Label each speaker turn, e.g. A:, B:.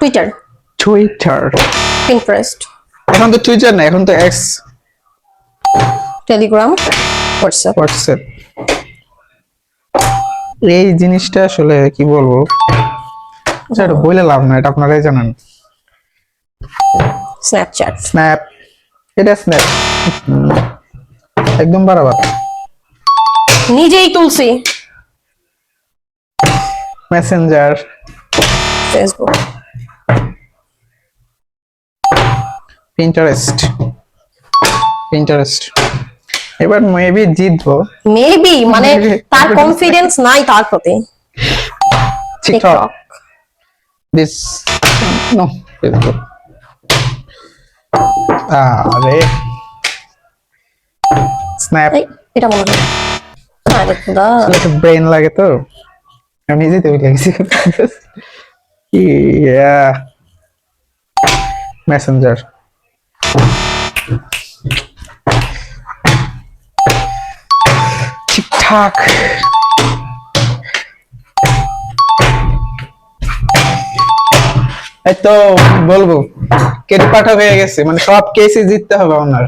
A: Twitter,
B: Twitter,
A: Pinterest,
B: এখন তো Twitter না, এখন তো এক্স,
A: টেলিগ্রাম, হোয়াটসঅ্যাপ।
B: হোয়াটসঅ্যাপ। এই জিনিসটা আসলে কি বলবো, এটা বলে লাভ না, এটা আপনারাই জানেন।
A: স্ন্যাপচ্যাট,
B: স্ন্যাপ, এটা স্ন্যাপ একদম বরাবর।
A: নিজেই তুলছি।
B: Messenger,
A: Facebook,
B: Pinterest, Pinterest. এবার মেবি জিতবো,
A: মেবি মানে তার কনফিডেন্স নাই তার প্রতি।
B: TikTok, this no, Facebook. আরে স্ন্যাপ,
A: এটা মনে হয়। আরে খোদা,
B: একটু ব্রেন লাগে তো, আমি নিজেই তো লিখেছি। ইয়া, মেসেঞ্জার, ঠিকঠাক। এই তো বলবো কেটে পাঠা হয়ে গেছে, মানে সব কেসে জিততে হবে আমার।